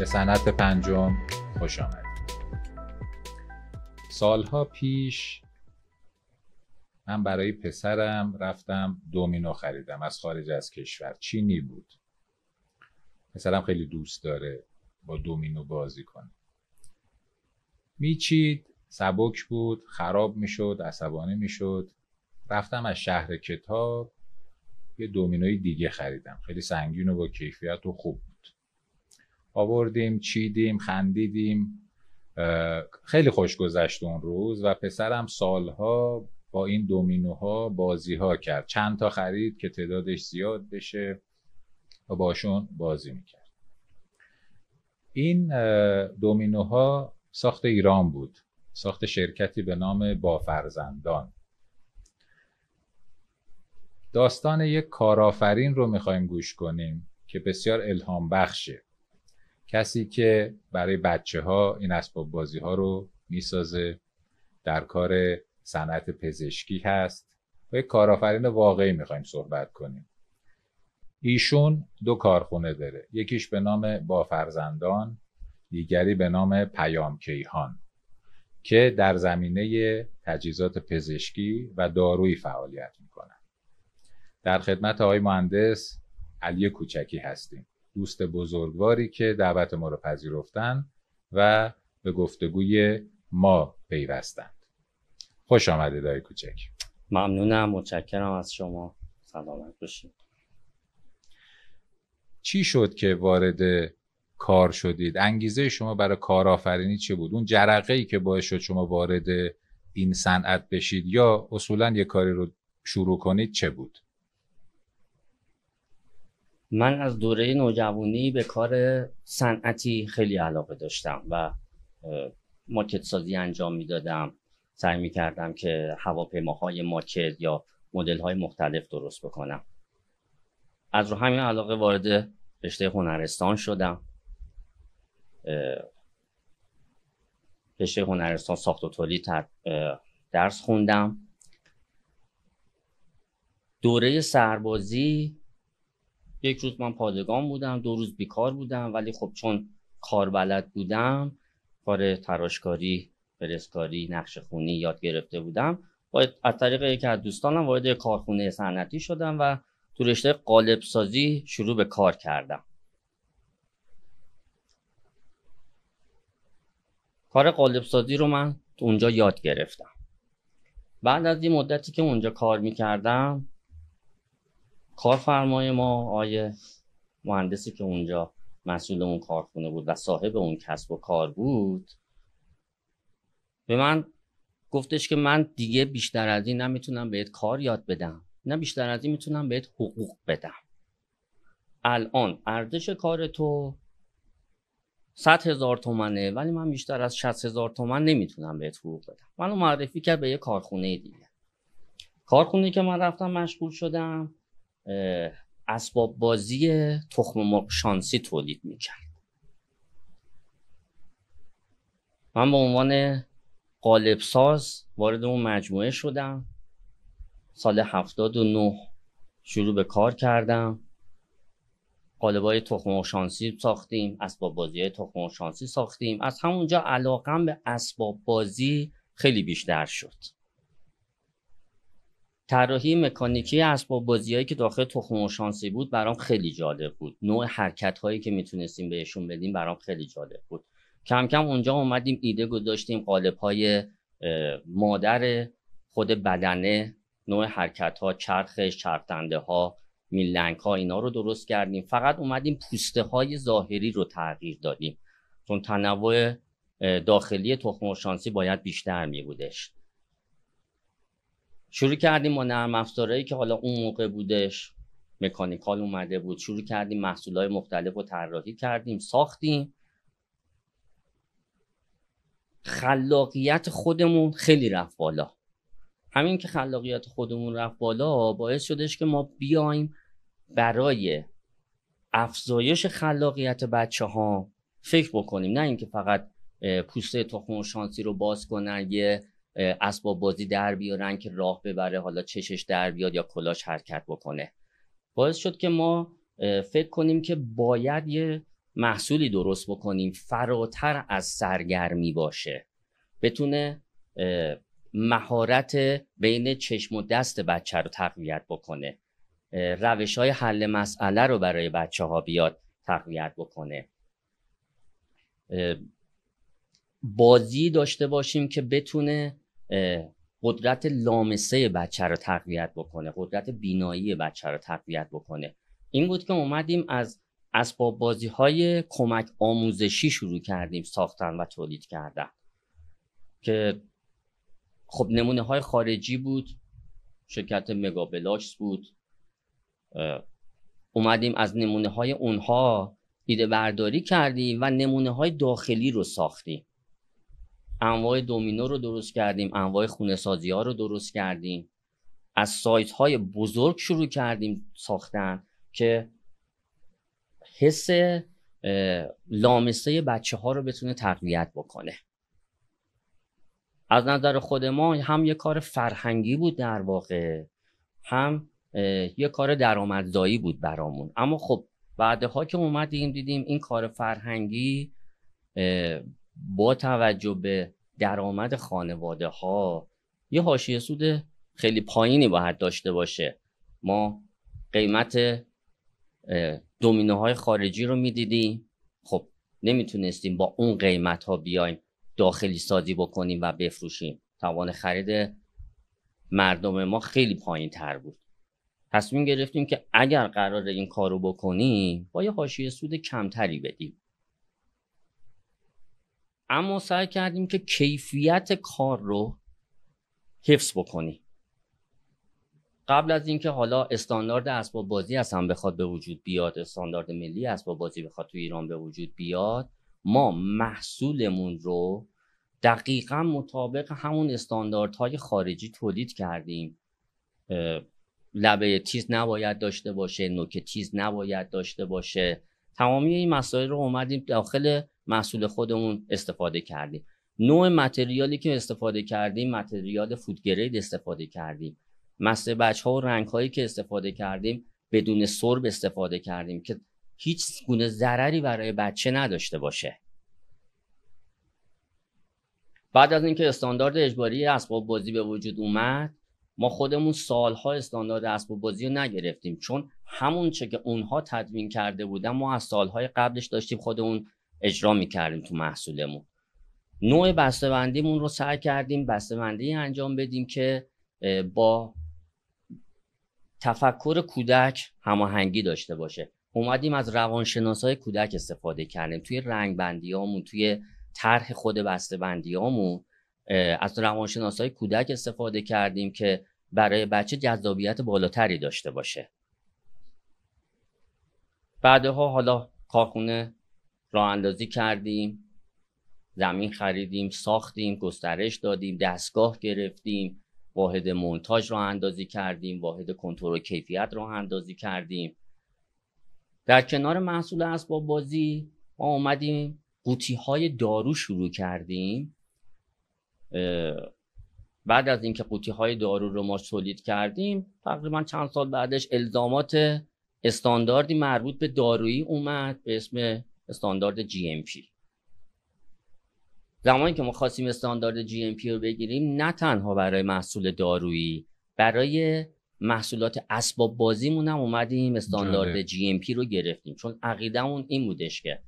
به صنعت پنجم خوش آمدید. سالها پیش من برای پسرم رفتم دومینو خریدم از خارج از کشور. چینی بود. پسرم خیلی دوست داره با دومینو بازی کنه. میچید، سبک بود، خراب میشد، عصبانی میشد. رفتم از شهر کتاب یه دومینوی دیگه خریدم. خیلی سنگین و با کیفیت و خوب بود. آوردیم، چیدیم، خندیدیم. خیلی خوش گذشت اون روز و پسرم سالها با این دومینوها بازیها کرد. چند تا خرید که تعدادش زیاد بشه و باشون بازی میکرد. این دومینوها ساخت ایران بود. ساخت شرکتی به نام بافرزندان. داستان یک کارآفرین رو میخوایم گوش کنیم که بسیار الهام بخشه. کسی که برای بچه‌ها این اسباب بازی‌ها رو میسازه، در کار صنعت پزشکی هست. و یک کارآفرین واقعی میخوایم صحبت کنیم. ایشون 2 کارخونه داره. یکیش به نام بافرزندان، دیگری به نام پیام کیهان که در زمینه تجهیزات پزشکی و دارویی فعالیت میکنن. در خدمت آقای مهندس علی کوچکی هستیم. دوست بزرگواری که دعوت ما رو پذیرفتن و به گفتگوی ما پیوستند. خوش آمدید آقای کوچک. ممنونم، متشکرم از شما. سلامت باشید. چی شد که وارد کار شدید؟ انگیزه شما برای کارآفرینی چی بود؟ اون جرقه‌ای که باعث شد شما وارد این صنعت بشید یا اصولاً یه کاری رو شروع کنید چه بود؟ من از دوره نوجوانی به کار صنعتی خیلی علاقه داشتم و ماکت سازی انجام میدادم. سعی میکردم که هواپیماهای ماکت یا مدل‌های مختلف درست بکنم. از رو همین علاقه وارد رشته هنرستان شدم. رشته هنرستان ساخت و تولید درس خوندم. دوره سربازی یک روز من پادگان بودم، 2 روز بیکار بودم، ولی خب چون کار بلد بودم، کار تراشکاری، فرستکاری، نقشه خونی یاد گرفته بودم، از طریق یکی از دوستانم وارد کارخونه صنعتی شدم و تو رشته قالب سازی شروع به کار کردم. کار قالب سازی رو من اونجا یاد گرفتم. بعد از این مدتی که اونجا کار میکردم، کارفرمای ما آیه مهندسی که اونجا مسئول اون کارخونه بود و صاحب اون کسب و کار بود، به من گفتش که من دیگه بیشتر از این نمیتونم بهت کار یاد بدم، نه بیشتر از این میتونم بهت حقوق بدم. الان ارزش کار تو 100,000 تومنه، ولی من بیشتر از 60,000 تومن نمیتونم بهت حقوق بدم. منو معرفی کرد به یه کارخونه دیگه. کارخونه که من رفتم مشغول شدم اسباب بازی تخم مرغ شانسی تولید میکرد. من به عنوان قالب ساز وارد اون مجموعه شدم. سال 79 شروع به کار کردم. قالب‌های تخم مرغ شانسی ساختیم، اسباب بازی‌های تخم مرغ شانسی ساختیم. از همونجا علاقم به اسباب بازی خیلی بیشتر شد. طراحی مکانیکی اسباب بازی‌هایی که داخل تخم مرغ شانسی بود برام خیلی جالب بود. نوع حرکت‌هایی که میتونستیم بهشون بدیم برام خیلی جالب بود. کم کم اونجا اومدیم ایده گذاشتیم قالب‌های مادر خود بدنه، نوع حرکت‌ها، چرخش، چرخ‌دنده‌ها، میلنگ‌ها، اینا رو درست کردیم. فقط اومدیم پوسته‌های ظاهری رو تغییر دادیم، چون تنوع داخلی تخم مرغ شانسی باید بیشتر می‌بودش. شروع کردیم با نرم افزارهایی که حالا اون موقع بودش، مکانیکال اومده بود. شروع کردیم محصولات مختلف رو طراحی کردیم، ساختیم. خلاقیت خودمون خیلی رفت بالا. همین که خلاقیت خودمون رفت بالا باعث شدش که ما بیایم برای افزایش خلاقیت بچه‌ها فکر بکنیم، نه اینکه فقط پوسته تخم مرغ شانسی رو باز کنن، یه اسباب بازی در بیارن که راه ببره، حالا چشش در بیاد یا کلاش حرکت بکنه. باعث شد که ما فکر کنیم که باید یه محصولی درست بکنیم فراتر از سرگرمی باشه، بتونه مهارت بین چشم و دست بچه رو تقویت بکنه، روش‌های حل مسئله رو برای بچه‌ها بیاد تقویت بکنه، بازی داشته باشیم که بتونه قدرت لامسه بچه رو تقویت بکنه، قدرت بینایی بچه رو تقویت بکنه. این بود که اومدیم از اسباب بازی‌های کمک آموزشی شروع کردیم ساختن و تولید کردن که خب نمونه‌های خارجی بود، شرکت مگابلاکس بود. اومدیم از نمونه‌های اونها ایده برداری کردیم و نمونه‌های داخلی رو ساختیم. انواع دومینو رو درست کردیم، انواع خونه‌سازی‌ها رو درست کردیم، از سایت‌های بزرگ شروع کردیم ساختن که حس لامسه بچه‌ها رو بتونه تقویت بکنه. از نظر خود ما هم یه کار فرهنگی بود در واقع، هم یه کار درآمدزایی بود برامون. اما خب بعدها که اومدیم دیدیم این کار فرهنگی با توجه به درآمد خانواده ها یه حاشیه سود خیلی پایینی باید داشته باشه. ما قیمت دومینوهای خارجی رو میدیدیم، خب نمیتونستیم با اون قیمت ها بیایم داخلی سازی بکنیم و بفروشیم. توان خرید مردم ما خیلی پایین تر بود. تصمیم گرفتیم که اگر قراره این کارو بکنیم با یه حاشیه سود کمتری بدیم، اما سعی کردیم که کیفیت کار رو حفظ بکنیم. قبل از اینکه حالا استاندارد اسباب بازی اصلا بخواد به وجود بیاد، استاندارد ملی اسباب بازی بخواد تو ایران به وجود بیاد، ما محصولمون رو دقیقاً مطابق همون استانداردهای خارجی تولید کردیم. لبه تیز نباید داشته باشه، نوک تیز نباید داشته باشه. تمامی این مسائل رو اومدیم داخل محصول خودمون استفاده کردیم. نوع متریالی که استفاده کردیم متریال فود گرید استفاده کردیم. مست بچه‌ها و رنگ‌هایی که استفاده کردیم بدون سرب استفاده کردیم که هیچ گونه ضرری برای بچه نداشته باشه. بعد از اینکه استاندارد اجباری اسباب بازی به وجود اومد، ما خودمون سالها استاندارد اسباب بازی رو نگرفتیم، چون همون چه که اونها تدوین کرده بودن ما از سالهای قبلش داشتیم خودمون اجرا می‌کردیم تو محصولمون. نوع بسته‌بندیمون رو سعی کردیم بسته‌بندی انجام بدیم که با تفکر کودک هماهنگی داشته باشه. اومدیم از روانشناسای کودک استفاده کردیم توی رنگ‌بندیامون، توی طرح خود بسته‌بندیامون از روانشناسای کودک استفاده کردیم که برای بچه جذابیت بالاتری داشته باشه. بعدها حالا کارخونه راه اندازی کردیم، زمین خریدیم، ساختیم، گسترش دادیم، دستگاه گرفتیم، واحد مونتاژ راه اندازی کردیم، واحد کنترل کیفیت راه اندازی کردیم. در کنار محصول اسباب بازی ما اومدیم قوطی‌های دارو شروع کردیم. بعد از اینکه قوطی‌های دارو رو ما تولید کردیم، تقریبا چند سال بعدش الزامات استانداردی مربوط به دارویی اومد به اسم استاندارد GMP. زمانی که ما خواستیم استاندارد GMP رو بگیریم، نه تنها برای محصول دارویی، برای محصولات اسباب بازیمون هم اومدیم استاندارد GMP رو گرفتیم، چون عقیدمون این بودش که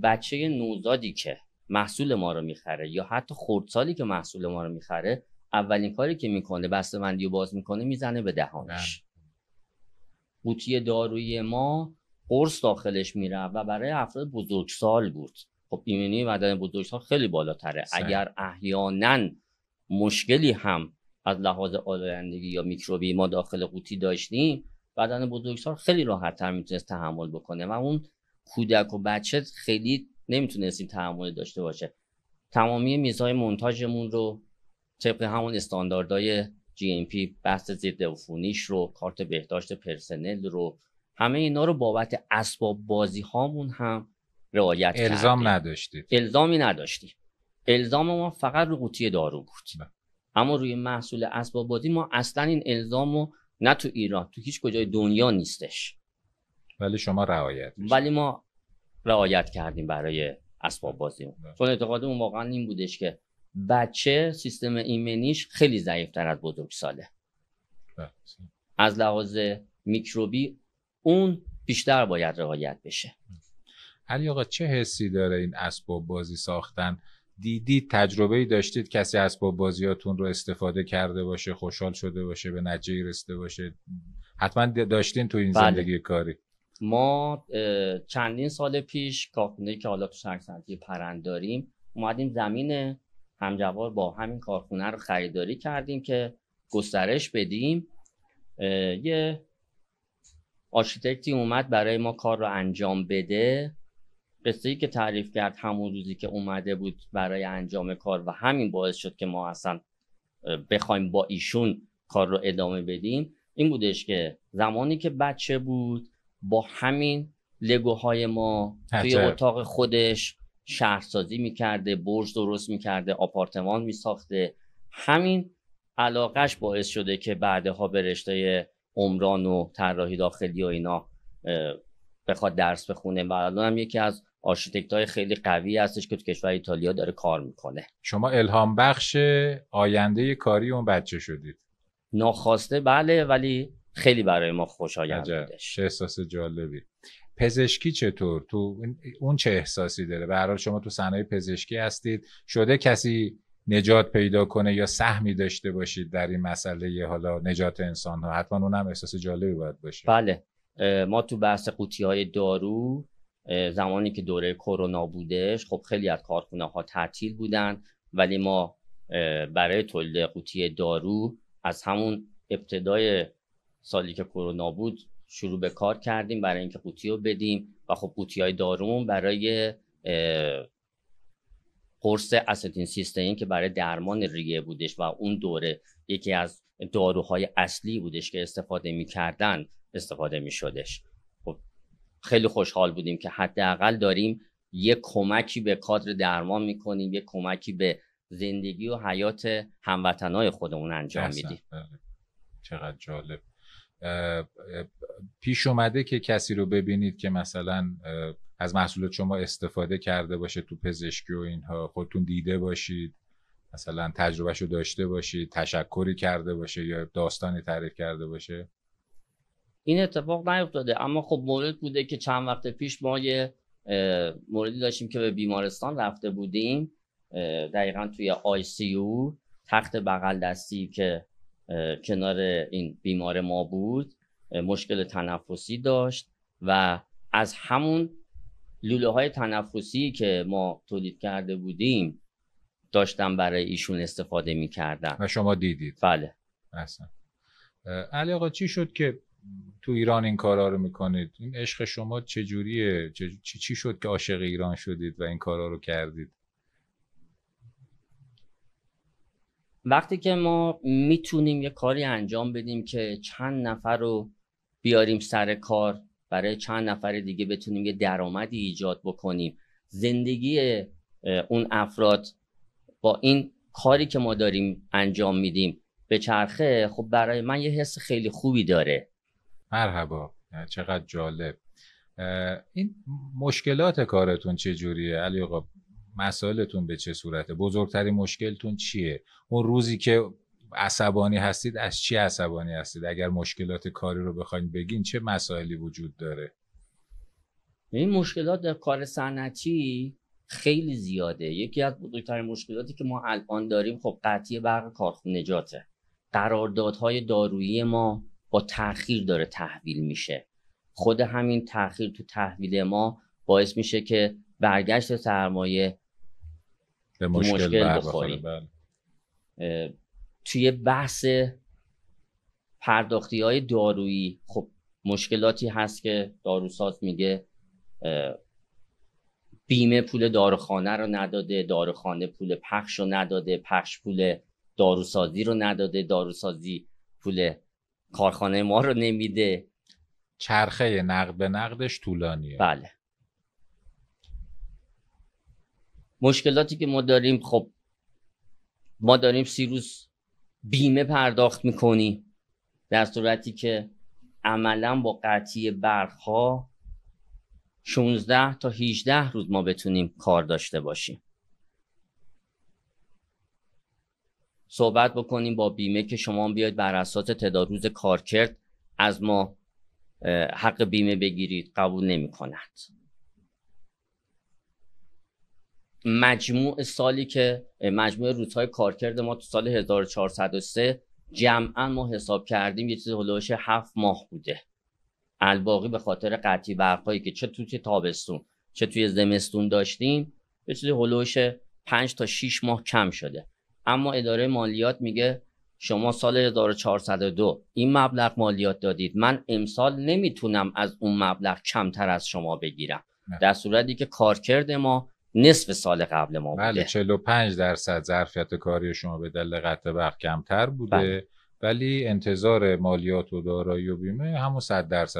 بچه نوزادی که محصول ما رو میخره یا حتی خردسالی که محصول ما رو میخره، اولین کاری که میکنه بسته‌بندی رو باز میکنه میزنه به دهانش. قوطی دارویی ما قرص داخلش میره و برای افراد بزرگسال بود. خب ایمنی بدن بزرگسال خیلی بالاتره. اگر احیانا مشکلی هم از لحاظ آلایندگی یا میکروبی ما داخل قوطی داشتیم، بدن بزرگسال خیلی راحت‌تر میتونست تحمل بکنه و اون کودک و بچه خیلی نمیتونستیم تحمل داشته باشه. تمامی میزهای مونتاژمون رو طبق همون استانداردهای GMP، بحث ضد عفونیش رو، کارت بهداشت پرسنل رو، همه اینا رو بابت اسباب بازی هامون هم رعایت کردیم. الزام نداشتید؟ الزامی نداشتیم. الزام ما فقط رو قوطی دارو بود. اما روی محصول اسباب بازی ما اصلا این الزامو نه تو ایران، تو هیچ کجای دنیا نیستش. ولی شما رعایت. ولی ما رعایت کردیم برای اسباب بازیمون، چون اعتقادمون واقعا این بودش که بچه سیستم ایمنیش خیلی ضعیف‌تر از بزرگساله. از لحاظ میکروبی اون بیشتر باید رعایت بشه. علی آقا چه حسی داره این اسباب بازی ساختن؟ دیدید، تجربه‌ای داشتید کسی اسباب بازیاتون رو استفاده کرده باشه، خوشحال شده باشه، به نتیجه رسیده باشه؟ حتما داشتین تو این زندگی کاری. ما چندین سال پیش کارخونه‌ای که حالا تو شهرسازی پرند داریم اومدیم زمین همجوار با همین کارخونه رو خریداری کردیم که گسترش بدیم. یه آرشیتکتی اومد برای ما کار رو انجام بده. قصه‌ای که تعریف کرد همون روزی که اومده بود برای انجام کار و همین باعث شد که ما اصلا بخوایم با ایشون کار رو ادامه بدیم این بودش که زمانی که بچه بود با همین لگوهای ما توی اتاق خودش شهرسازی میکرده، برج درست میکرده، آپارتمان میساخته. همین علاقش باعث شده که بعدها به رشته عمران و طراحی داخلی و اینا بخواد درس بخونه و الان هم یکی از آرشیتکت‌های خیلی قوی هستش که تو کشور ایتالیا داره کار میکنه. شما الهام بخش آینده کاری اون بچه شدید. ناخواسته بله، ولی خیلی برای ما خوشایند بودش. چه احساس جالبی. پزشکی چطور؟ تو اون چه احساسی داره؟ به هر حال شما تو صنایع پزشکی هستید، شده کسی نجات پیدا کنه یا سهمی داشته باشید در این مسئله حالا نجات انسان ها؟ حتما اونم احساس جالبی باید باشه. بله، ما تو بحث قوطی‌های دارو زمانی که دوره کرونا بودش خب خیلی از کارخونه‌ها تعطیل بودن، ولی ما برای تولید قوطی دارو از همون ابتدای سالی که کرونا بود شروع به کار کردیم برای اینکه قوطی رو بدیم و خب قوطی‌های دارومون برای قرص استین سیستئین که برای درمان ریه بودش و اون دوره یکی از داروهای اصلی بودش که استفاده می‌شدش. خب خیلی خوشحال بودیم که حداقل داریم یک کمکی به کادر درمان میکنیم، یک کمکی به زندگی و حیات هموطنای خودمون انجام میدیم. چقدر جالب. پیش اومده که کسی رو ببینید که مثلا از محصولات شما استفاده کرده باشه تو پزشکی و اینها، خودتون دیده باشید، مثلا تجربهشو داشته باشید، تشکری کرده باشه یا داستانی تعریف کرده باشه؟ این اتفاق نیفتاده، اما خب مورد بوده که چند وقت پیش ما یه موردی داشتیم که به بیمارستان رفته بودیم، دقیقاً توی ICU تخت بغل دستی که کنار این بیمار ما بود مشکل تنفسی داشت و از همون لوله های تنفسی که ما تولید کرده بودیم داشتن برای ایشون استفاده می‌کردن. و شما دیدید؟ بله. اصلا علی آقا چی شد که تو ایران این کارا رو میکنید؟ این عشق شما چجوریه؟ چی شد که عاشق ایران شدید و این کارا رو کردید؟ وقتی که ما میتونیم یه کاری انجام بدیم که چند نفر رو بیاریم سر کار، برای چند نفر دیگه بتونیم یه درآمدی ایجاد بکنیم، زندگی اون افراد با این کاری که ما داریم انجام میدیم به چرخه، خب برای من یه حس خیلی خوبی داره. مرحبا، چقدر جالب. این مشکلات کارتون چجوریه علی آقا؟ مسائلتون به چه صورته؟ بزرگترین مشکلتون چیه؟ اون روزی که عصبانی هستید از چی عصبانی هستید؟ اگر مشکلات کاری رو بخواید بگین چه مسائلی وجود داره؟ این مشکلات در کار صنعتی خیلی زیاده. یکی از بزرگترین مشکلاتی که ما الان داریم خب قطعی برق کارخونجاته. قراردادهای دارویی ما با تأخیر داره تحویل میشه. خود همین تأخیر تو تحویل ما باعث میشه که برگشت سرمایه به مشکل بخوریم. توی بحث پرداختی‌های دارویی خب مشکلاتی هست که داروساز میگه بیمه پول داروخانه رو نداده، داروخانه پول پخش رو نداده، پخش پول داروسازی رو نداده، داروسازی پول کارخانه ما رو نمیده. چرخه نقد به نقدش طولانیه. بله. مشکلاتی که ما داریم خب ما داریم 30 روز بیمه پرداخت میکنیم در صورتی که عملا با قطعی برق‌ها 16 تا 18 روز ما بتونیم کار داشته باشیم. صحبت بکنیم با بیمه که شما بیاید بر اساس تعداد روز کارکرد از ما حق بیمه بگیرید، قبول نمی کند. مجموع روزهای کارکرد ما تو سال 1403 جمعا ما حساب کردیم یه چیز هلوش 7 ماه بوده. الباقی به خاطر قطعی برقایی که چه توی تابستون چه توی زمستون داشتیم یه چیز هلوش 5 تا 6 ماه کم شده. اما اداره مالیات میگه شما سال 1402 این مبلغ مالیات دادید، من امسال نمیتونم از اون مبلغ کمتر از شما بگیرم. در صورتی که کارکرد ما نصف سال قبل ما بوده. بله 45% ظرفیت کاری شما به دلیل قطع برق کمتر بوده. بله. ولی انتظار مالیات و دارایی و بیمه همون 100%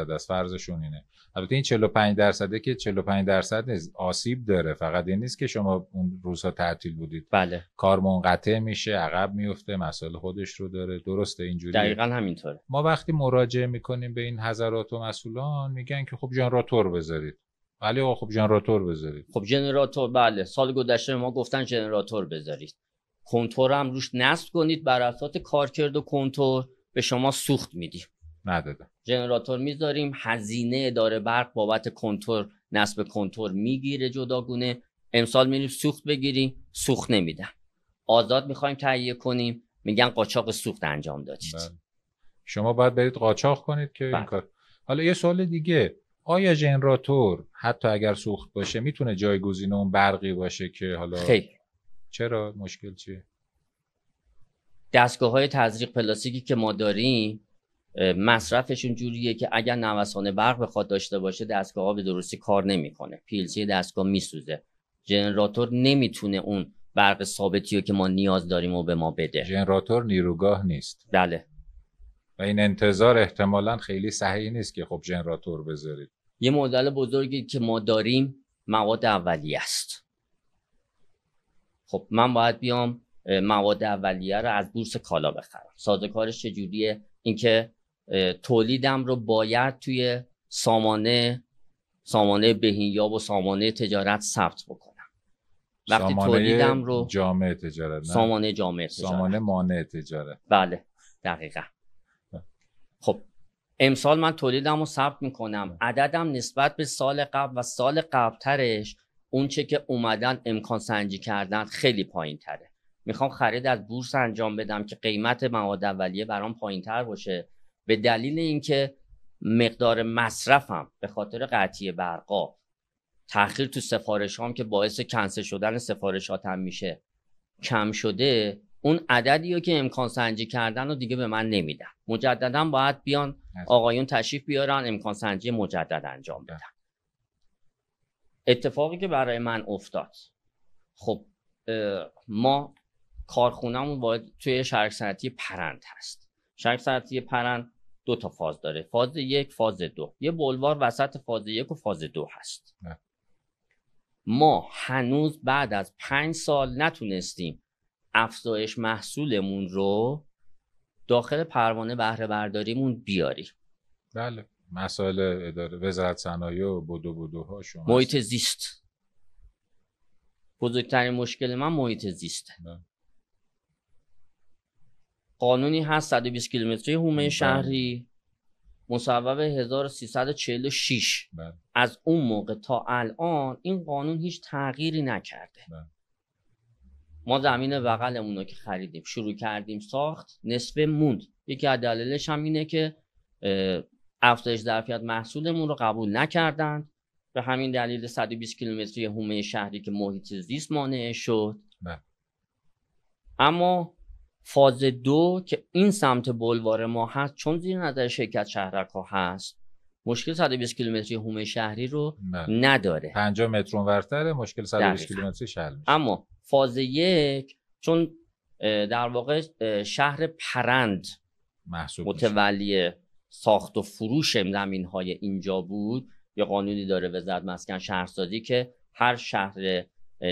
از فرضشون اینه. البته این 45% که 45% آسیب داره، فقط این نیست که شما اون روزها تعطیل بودید. بله. کار منقطع میشه، عقب میفته، مسائل خودش رو داره. درسته اینجوریه. دقیقاً همینطوره. ما وقتی مراجعه میکنیم به این حضرات و مسئولان میگن که خب ژنراتور بذارید. ولی خب ژنراتور بذارید. خب ژنراتور بله سال گذشته ما گفتن ژنراتور بذارید. کنتور هم روش نصب کنید، بر اساس کارکرد و کنتور به شما سوخت میدیم. ندادم. ژنراتور میذاریم، هزینه اداره برق بابت کنتور نصب کنتور میگیره جداگونه. امسال میریم سوخت بگیریم، سوخت نمیدن. آزاد میخوایم تهیه کنیم، میگن قاچاق سوخت انجام دادید. شما باید برید قاچاق کنید که این کار. حالا یه سوال دیگه، آیا ژنراتور حتی اگر سوخت باشه میتونه جایگزین اون برقی باشه که حالا خیر. چرا؟ مشکل چیه؟ دستگاه‌های تزریق پلاستیکی که ما داریم مصرفشون جوریه که اگر نوسان برق بخواد داشته باشه دستگاه‌ها به درستی کار نمیکنه، پیلسی دستگاه میسوزه. ژنراتور نمیتونه اون برق ثابتی رو که ما نیاز داریم و به ما بده. ژنراتور نیروگاه نیست. بله. و این انتظار احتمالاً خیلی صحیح نیست که خب ژنراتور بذارید. یه مدل بزرگی که ما داریم مواد اولیه است. خب من باید بیام مواد اولیه رو از بورس کالا بخرم. سازوکارش چجوریه؟ اینکه تولیدم رو باید توی سامانه بهینیاب و سامانه تجارت ثبت بکنم. وقتی تولیدم رو جامعه تجارت، سامانه جامعه تجارت، سامانه مانع تجارت. بله دقیقاً. خب امسال من تولیدم رو ثبت میکنم، عددم نسبت به سال قبل و سال قبلترش اون چه که اومدن امکان سنجی کردن خیلی پایین تره. میخوام خرید از بورس انجام بدم که قیمت مواد اولیه برام پایین تر باشه، به دلیل اینکه مقدار مصرفم به خاطر قطعی برقا، تأخیر تو سفارشام که باعث کنسل شدن سفارشاتم میشه کم شده، اون عددی رو که امکان سنجی کردن رو دیگه به من نمیدن. مجددا باید بیان آقایون تشریف بیارن امکان سنجی مجدد انجام بدن. اتفاقی که برای من افتاد، خب ما کارخونه‌مون توی شرک صنعتی پرند هست. شرک صنعتی پرند 2 تا فاز داره، فاز 1 فاز 2. یه بلوار وسط فاز 1 و فاز 2 هست. ما هنوز بعد از 5 سال نتونستیم افزایش محصولمون رو داخل پروانه بهره برداریمون بیاریم. بله مسائل اداره وزارت صنایع و بدوها شما محیط زیست. بزرگترین مشکل من محیط زیسته. قانونی هست 120 کیلومتری حومه شهری مصوب 1346. از اون موقع تا الان این قانون هیچ تغییری نکرده. ما زمین بغلمون رو که خریدیم شروع کردیم ساخت، نصف موند. یکی از دلایلش هم اینه که افزایش ظرفیت محصولمون رو قبول نکردن، به همین دلیل 120 کیلومتری حومه شهری که محیط زیست مانع شد. اما فاز 2 که این سمت بلوار ما هست، چون زیر نظر شرکت شهرک‌ها هست، مشکل 120 کیلومتری حومه شهری رو نداره. 50 متر اونورتره، مشکل 120 کیلومتری حل میشه. اما فاز 1 چون در واقع شهر پرند متولی ساخت و فروش زمین‌های اینجا بود، یا قانونی داره وزارت مسکن شهرسازی که هر شهر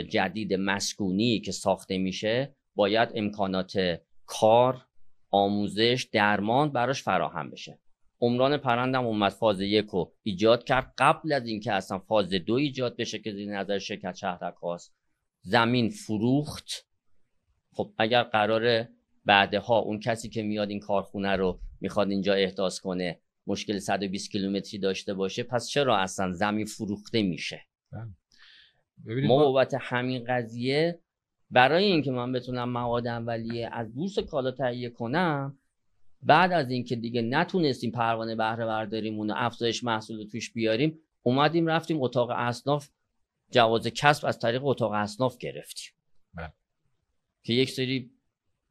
جدید مسکونی که ساخته میشه باید امکانات کار، آموزش، درمان براش فراهم بشه. عمران پرندم اومد فاز 1 رو ایجاد کرد قبل از اینکه اصلا فاز 2 ایجاد بشه که زیر نظر شرکت شهرک‌هاست. زمین فروخت. خب اگر قراره بعدها اون کسی که میاد این کارخونه رو میخواد اینجا احداث کنه مشکل 120 کیلومتری داشته باشه، پس چرا اصلا زمین فروخته میشه؟ ما بابت همین قضیه برای اینکه من بتونم مواد اولیه از بورس کالا تهیه کنم، بعد از اینکه دیگه نتونستیم پروانه بهره برداریمون و افزایش محصول توش بیاریم، اومدیم رفتیم اتاق اصناف، جواز کسب از طریق اتاق اصناف گرفتیم که یک سری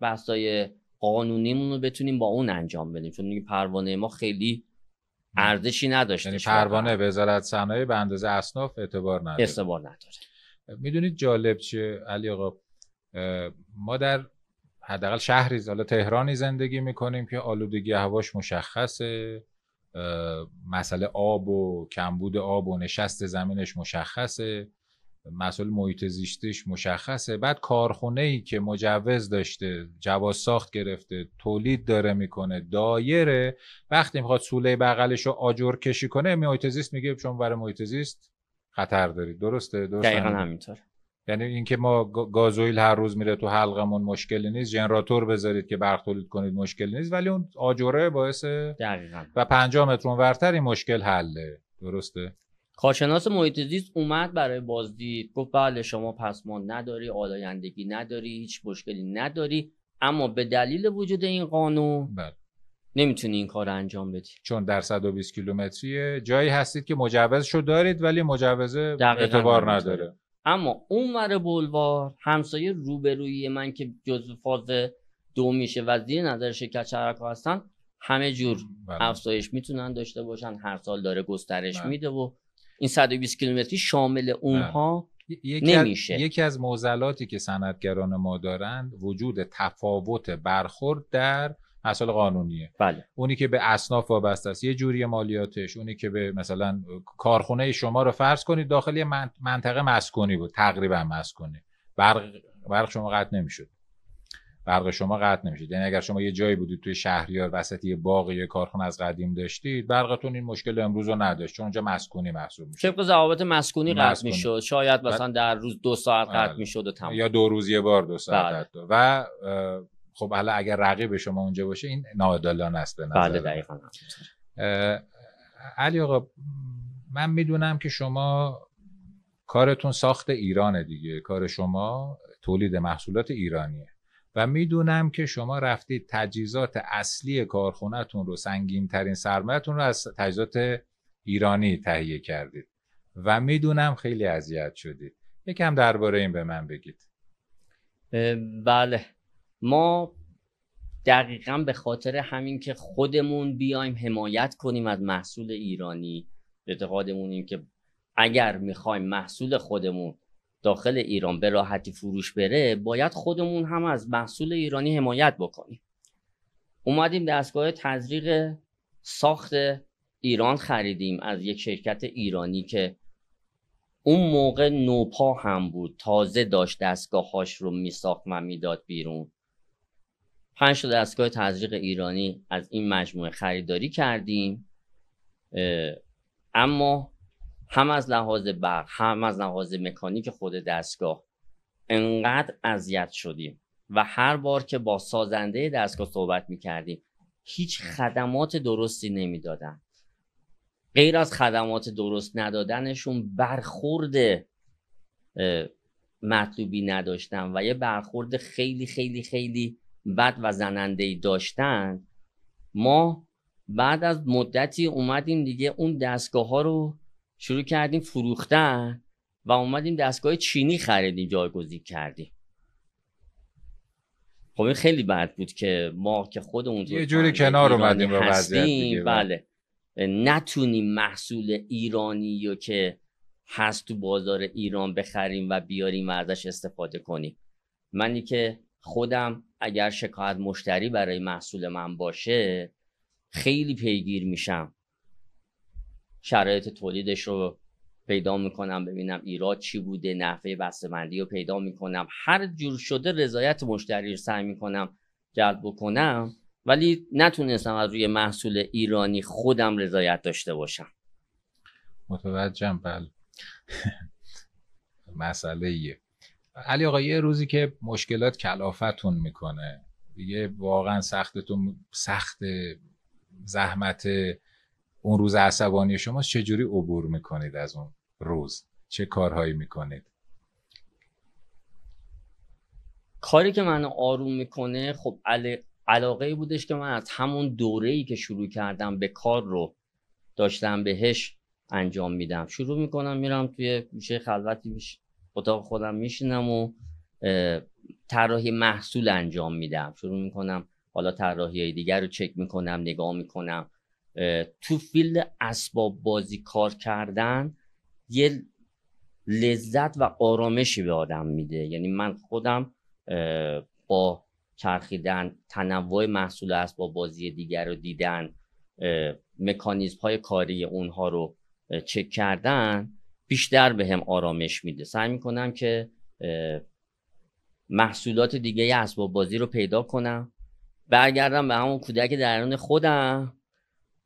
بحثای قانونیمون رو بتونیم با اون انجام بدیم، چون دیگه پروانه ما خیلی ارزشی نداشته. یعنی پروانه وزارت صنایع به اندازه اصناف اعتبار نداره. میدونید جالب چیه علی آقا؟ ما در حداقل شهری حالا تهرانی زندگی میکنیم که آلودگی هواش مشخصه، مسئله آب و کمبود آب و نشست زمینش مشخصه، مسئله محیط زیستیش مشخصه. بعد کارخونه‌ای که مجوز داشته، جواز ساخت گرفته، تولید داره میکنه، دایره، وقتی میخواد سوله بغلش رو آجر کشی کنه، محیط زیست میگه شما برای محیط زیست خطر دارید. درسته؟ دقیقاً همینطوره. یعنی اینکه ما گازوئیل هر روز میره تو حلقمون مشکلی نیست، ژنراتور بذارید که برق تولید کنید مشکلی نیست، ولی اون آجره باعث دقیقاً و 50 متر اونورتر این مشکل حله. درسته؟ کارشناس محیط زیست اومد برای بازدید، گفت بله شما پسمان نداری، آلایندگی نداری، هیچ مشکلی نداری، اما به دلیل وجود این قانون نمیتونی این کار انجام بدی، چون در 120 کیلومتری جایی هستید که مجوزشو دارید ولی مجوزه اعتبار نداره. اما اون ور بولوار همسایه روبروی من که جزو فاز 2 میشه و زیر نظر شرکت شهرک‌ها هستن، همه جور افزایش میتونن داشته باشن، هر سال داره گسترش میده و این 120 کیلومتری شامل اونها نمیشه. یکی از معضلاتی که صنعتگران ما دارن وجود تفاوت برخورد در مسائل قانونیه. بله. اونی که به اصناف وابسته است یه جوری مالیاتش، اونی که به مثلا کارخونه شما رو فرض کنید داخلی منطقه مسکونی بود، تقریبا مسکونی، برق شما قطع نمیشد. برق شما قطع نمیشد. یعنی اگر شما یه جایی بودید توی شهریار وسط یه باغ یه کارخونه از قدیم داشتید، برقتون این مشکل امروز رو نداشت چون اونجا مسکونی محسوب میشه. طبق ضوابط مسکونی قطع میشد، شاید مثلا در روز 2 ساعت قطع میشد و تمام، یا 2 روز یه بار 2 ساعت. و خب حالا اگر رقیب شما اونجا باشه این ناعادلانه است به نظر. بله دقیقاً. علی آقا من میدونم که شما کارتون ساخت ایرانه دیگه، کار شما تولید محصولات ایرانیه و میدونم که شما رفتید تجهیزات اصلی کارخونه‌تون رو، سنگین ترین سرمایه‌تون رو از تجهیزات ایرانی تهیه کردید و میدونم خیلی اذیت شدید. یکم درباره این به من بگید. بله، ما دقیقاً به خاطر همین که خودمون بیایم حمایت کنیم از محصول ایرانی، اعتقادمون این که اگر میخوایم محصول خودمون داخل ایران به راحتی فروش بره، باید خودمون هم از محصول ایرانی حمایت بکنیم. اومدیم دستگاه تزریق ساخت ایران خریدیم از یک شرکت ایرانی که اون موقع نوپا هم بود، تازه داشت دستگاهاش رو میساخت و میداد بیرون. 5 تا دستگاه تزریق ایرانی از این مجموعه خریداری کردیم، اما هم از لحاظ برق هم از لحاظ مکانیک خود دستگاه انقدر اذیت شدیم و هر بار که با سازنده دستگاه صحبت میکردیم هیچ خدمات درستی نمیدادن. غیر از خدمات درست ندادنشون برخورد مطلوبی نداشتن و یه برخورد خیلی خیلی خیلی بد و زننده‌ای داشتن. ما بعد از مدتی اومدیم دیگه اون دستگاه ها رو شروع کردیم فروختن و اومدیم دستگاه چینی خریدیم، جایگزین کردیم. خب این خیلی بد بود که ما که خودمون یه جوری کنار اومدیم با وضعیت دیگه. بله، نتونیم محصول ایرانی رو که هست تو بازار ایران بخریم و بیاریم و ازش استفاده کنیم. منی که خودم اگر شکایت مشتری برای محصول من باشه خیلی پیگیر میشم، شرایط تولیدش رو پیدا میکنم، ببینم ایراد چی بوده، نحوه بسته‌بندی رو پیدا میکنم، هر جور شده رضایت مشتری رو سعی میکنم جلب بکنم ولی نتونستم از روی محصول ایرانی خودم رضایت داشته باشم. متوجهم. بله. مسئله ایه. علی آقا یه روزی که مشکلات کلافتون میکنه دیگه، واقعا سخت زحمت اون روز عصبانی شما، چجوری عبور میکنید از اون روز؟ چه کارهایی میکنید؟ کاری که منو آروم میکنه، خب علاقه بودش که من از همون دوره‌ای که شروع کردم به کار رو داشتم بهش انجام میدم. شروع میکنم میرم توی گوشه خلوتی اتاق خودم میشینم و طراحی محصول انجام میدم. شروع میکنم حالا طراحی‌های دیگر رو چک میکنم، نگاه میکنم. تو فیلد اسباب بازی کار کردن یه لذت و آرامشی به آدم میده. یعنی من خودم با چرخیدن، تنوع محصول اسباب بازی دیگر رو دیدن، مکانیزم های کاری اونها رو چک کردن، بیشتر به هم آرامش میده. سعی میکنم که محصولات دیگه اسباب بازی رو پیدا کنم، برگردم به همون کودک درون خودم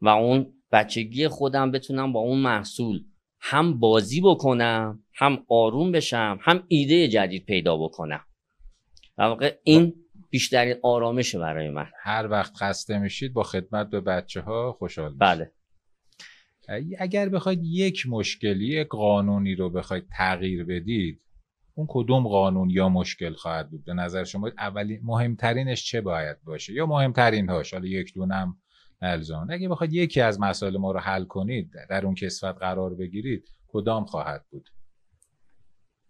و اون بچگی خودم، بتونم با اون محصول هم بازی بکنم، هم آروم بشم، هم ایده جدید پیدا بکنم. در واقع این بیشترین آرامشه برای من. هر وقت خسته میشید با خدمت به بچه‌ها خوشحال میشید؟ بله. اگر بخواید یک مشکلی قانونی رو بخواید تغییر بدید، اون کدوم قانون یا مشکل خواهد بود به نظر شما؟ اولی مهمترینش چه باید باشه، یا مهمترین هاش، حالا یک دونم الزام؟ اگه بخواید یکی از مسائل ما رو حل کنید، در اون کسوت قرار بگیرید، کدام خواهد بود؟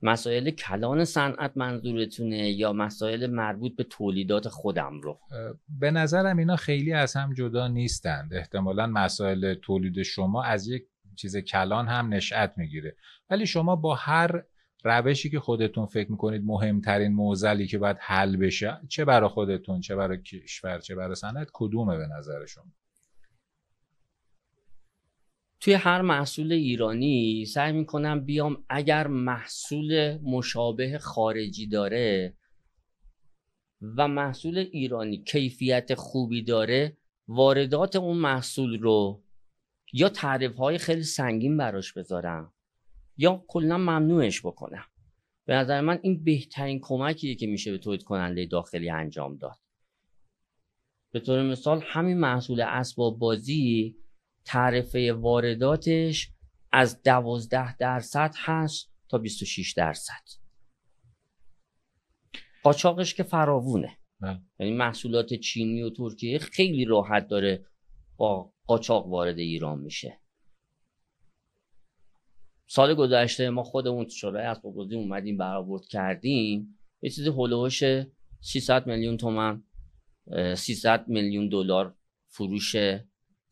مسائل کلان صنعت منظورتونه یا مسائل مربوط به تولیدات خودم رو؟ به نظرم اینا خیلی از هم جدا نیستند. احتمالاً مسائل تولید شما از یک چیز کلان هم نشأت میگیره، ولی شما با هر روشی که خودتون فکر میکنید مهمترین معضلی که باید حل بشه، چه برای خودتون، چه برای کشور، چه برای صنعت، کدومه به نظر شما؟ توی هر محصول ایرانی سعی میکنم بیام اگر محصول مشابه خارجی داره و محصول ایرانی کیفیت خوبی داره، واردات اون محصول رو یا تعرفه‌های خیلی سنگین براش بذارم یا کلا ممنوعش بکنم. به نظر من این بهترین کمکیه که میشه به تولید کننده داخلی انجام داد. به طور مثال همین محصول اسباب بازی تعرفه وارداتش از 12% هست تا 26%. قاچاقش که فراوونه. یعنی محصولات چینی و ترکیه خیلی راحت داره با قاچاق وارد ایران میشه. سال گذشته ما خودمون تو شورای اسباب بازی اومدیم برآورد کردیم، یه چیزی هولوش 300 میلیون تومان، 300 میلیون دلار فروش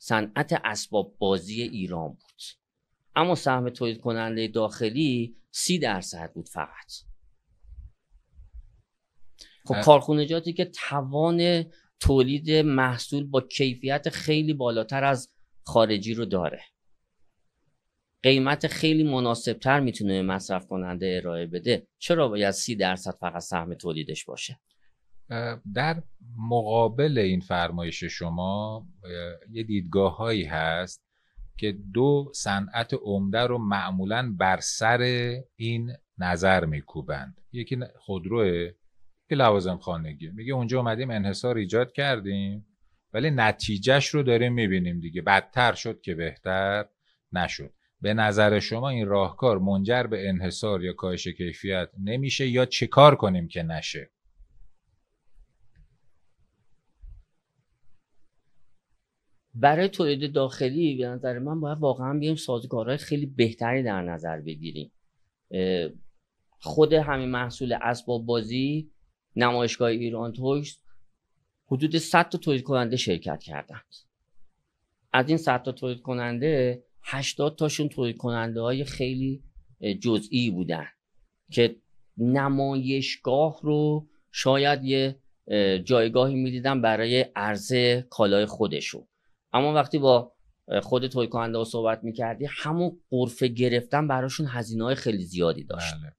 صنعت اسباب بازی ایران بود. اما سهم تولید کننده داخلی 30% بود فقط. خب کارخانجاتی که توان تولید محصول با کیفیت خیلی بالاتر از خارجی رو داره، قیمت خیلی مناسبتر میتونه به مصرف کننده ارائه بده، چرا باید 30% فقط سهم تولیدش باشه؟ در مقابل این فرمایش شما یه دیدگاه‌هایی هست که دو صنعت عمده رو معمولاً بر سر این نظر میکوبند. یکی خودروه، که لوازم خانگی. میگه اونجا اومدیم انحصار ایجاد کردیم ولی نتیجهش رو داریم میبینیم دیگه، بدتر شد که بهتر نشد. به نظر شما این راهکار منجر به انحصار یا کاهش کیفیت نمیشه، یا چه کار کنیم که نشه؟ برای تولید داخلی به نظر من باید واقعا بیایم سازوکارهای خیلی بهتری در نظر بگیریم. خود همین محصول اسباب بازی، نمایشگاه ایران تویز، حدود 100 تا تولید کننده شرکت کردند. از این 100 تا تولید کننده 80 تاشون تولید کننده های خیلی جزئی بودن که نمایشگاه رو شاید یه جایگاهی میدیدن برای عرضه کالای خودشون. اما وقتی با خود تولید کننده ها صحبت میکردی، همون غرفه گرفتن براشون هزینه های خیلی زیادی داشت. بله.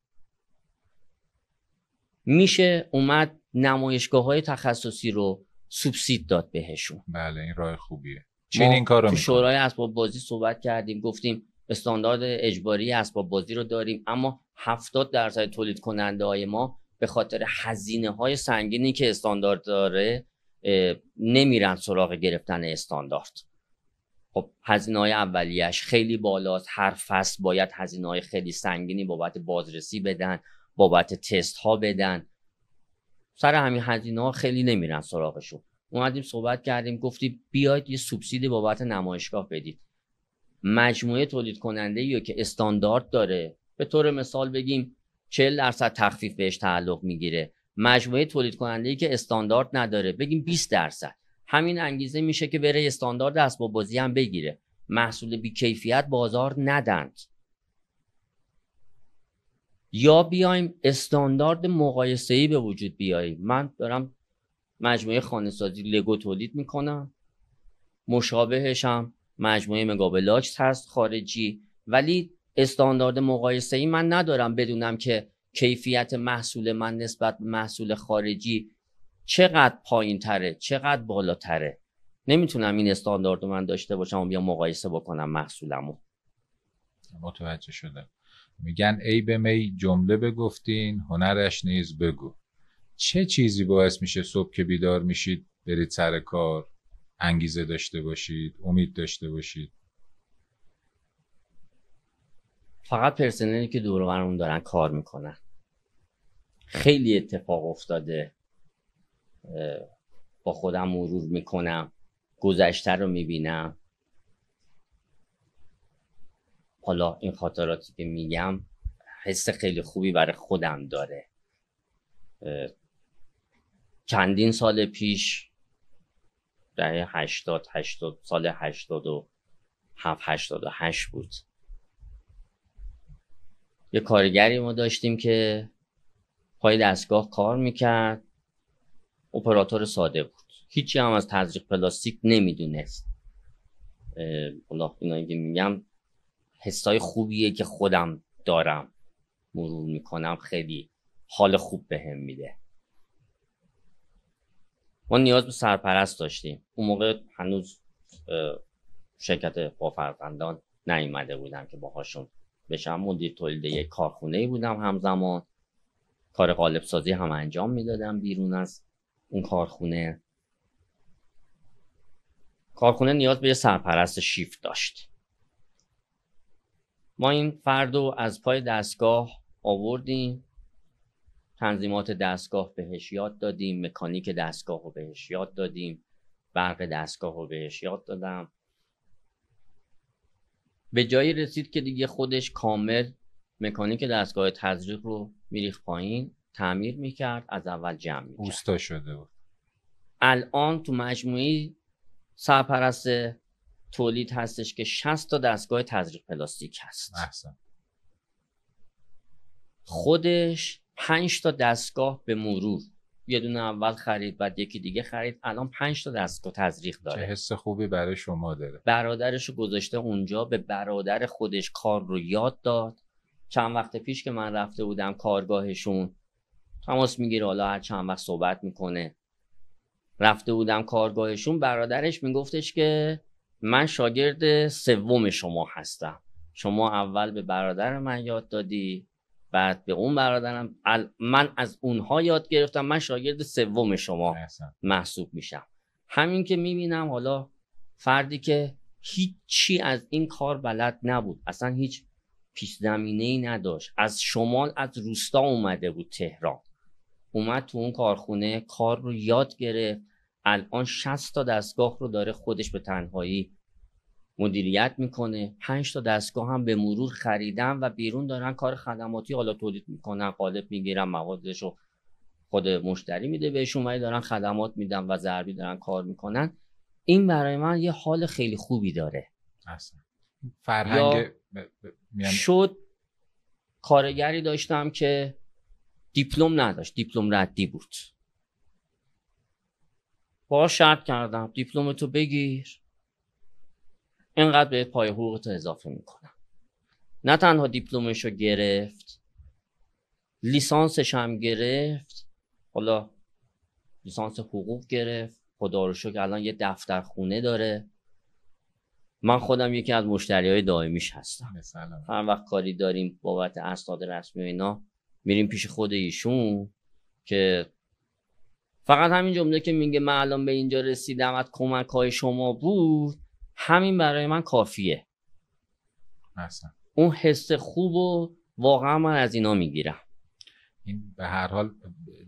میشه اومد نمایشگاه های تخصصی رو سوبسید داد بهشون. بله این راه خوبیه. چین این کارو تو میکنه. شورای اسباب بازی صحبت کردیم، گفتیم استاندارد اجباری اسباب بازی رو داریم، اما 70% تولید کننده های ما به خاطر هزینه های سنگینی که استاندارد داره نمیرن سراغ گرفتن استاندارد. خب هزینه های اولیش خیلی بالاست، هر فصل باید هزینه های خیلی سنگینی بابت بازرسی بدن، بابت تست ها بدن، سر همین هزینه ها خیلی نمیرن سراغشون. اومدیم صحبت کردیم، گفتیم بیاید یه سوبسیدی بابت نمایشگاه بدید. مجموعه تولید کننده یا که استاندارد داره، به طور مثال بگیم 40% تخفیف بهش تعلق میگیره. مجموعه تولید کننده ای که استاندارد نداره بگیم 20%. همین انگیزه میشه که بره استاندارد اسباب بازی هم بگیره. محصول بی‌کیفیت بازار ندند. یا بیایم استاندارد مقایسه‌ای به وجود بیاریم. من دارم مجموعه خانه‌سازی لگو تولید میکنم، مشابهش هم مجموعه مگابلاکس هست خارجی، ولی استاندارد مقایسه‌ای من ندارم بدونم که کیفیت محصول من نسبت به محصول خارجی چقدر پایین تره، چقدر بالاتره. نمیتونم این استاندارد رو من داشته باشم و بیا مقایسه بکنم محصولمو. متوجه شدم. میگن ای به می جمله بگفتین هنرش نیز بگو. چه چیزی باعث میشه صبح که بیدار میشید برید سر کار، انگیزه داشته باشید، امید داشته باشید؟ فقط پرسنلی که دور و برمون دارن کار میکنن. خیلی اتفاق افتاده، با خودم مرور میکنم، گذشته رو میبینم. حالا این خاطراتی که میگم حس خیلی خوبی برای خودم داره. چندین سال پیش، دهه 80 سال 87 88 بود، یه کارگری ما داشتیم که پای دستگاه کار میکرد، اپراتور ساده بود، هیچی هم از تزریق پلاستیک نمیدونست. حالا اینا که میگم حسای خوبیه که خودم دارم، مرور میکنم، خیلی حال خوب بهم میده. ما نیاز به سرپرست داشتیم. اون موقع هنوز شرکت با فرزندان نیومده بودم که باهاشون بشم مدیر تولید یک کارخونه‌ای بودم، همزمان کار قالب سازی هم انجام میدادم بیرون از اون کارخونه. کارخونه نیاز به یه سرپرست شیفت داشت. ما این فردو از پای دستگاه آوردیم، تنظیمات دستگاه بهش یاد دادیم، مکانیک دستگاه رو بهش یاد دادیم، برق دستگاه رو بهش یاد دادم. به جایی رسید که دیگه خودش کامل مکانیک دستگاه تزریق رو میریخت پایین، تعمیر میکرد، از اول جمع میکرد. اوستا شده بود. الان تو مجموعی سرپرست تولید هستش که 60 تا دستگاه تزریق پلاستیک هست. احسن. خودش 5 تا دستگاه به مرور، یه دونه اول خرید بعد یکی دیگه خرید، الان 5 تا دستگاه تزریق داره. چه حس خوبی برای شما داره. برادرشو گذاشته اونجا، به برادر خودش کار رو یاد داد. چند وقت پیش که من رفته بودم کارگاهشون، تماس میگیره، حالا هر چند وقت صحبت میکنه. رفته بودم کارگاهشون، برادرش میگفتش که من شاگرد سوم شما هستم، شما اول به برادر من یاد دادی، بعد به اون برادرم، من از اونها یاد گرفتم، من شاگرد سوم شما محسوب میشم. همین که میبینم حالا فردی که هیچی از این کار بلد نبود، اصلا هیچ پیش زمینه‌ای نداشت، از شمال از روستا اومده بود تهران، اومد تو اون کارخونه کار رو یاد گرفت. الان 60 تا دستگاه رو داره خودش به تنهایی مدیریت میکنه. 5 تا دستگاه هم به مرور خریدن و بیرون دارن کار خدماتی حالا تولید میکنن، قالب میگیرن، موادش رو خود مشتری میده بهشون، ولی دارن خدمات میدن و ضربی دارن کار میکنن. این برای من یه حال خیلی خوبی داره. اصلا فرهنگ شد کارگری داشتم که دیپلم نداشت، دیپلم ردی بود، باهاش شرط کردم دیپلمتو بگیر، اینقدر به پای حقوقتو اضافه میکنم. نه تنها دیپلمشو گرفت، لیسانسش هم گرفت، حالا لیسانس حقوق گرفت، خدا رو شکر الان یه دفتر خونه داره. من خودم یکی از مشتریای دائمیش هستم. هر وقت کاری داریم بابت اسناد رسمی و اینا میریم پیش خود ایشون که فقط همین جمله که میگه من الان به اینجا رسیدم از کمک‌های شما بود، همین برای من کافیه. اصلا اون حس خوب و واقعا من از اینا میگیرم. این به هر حال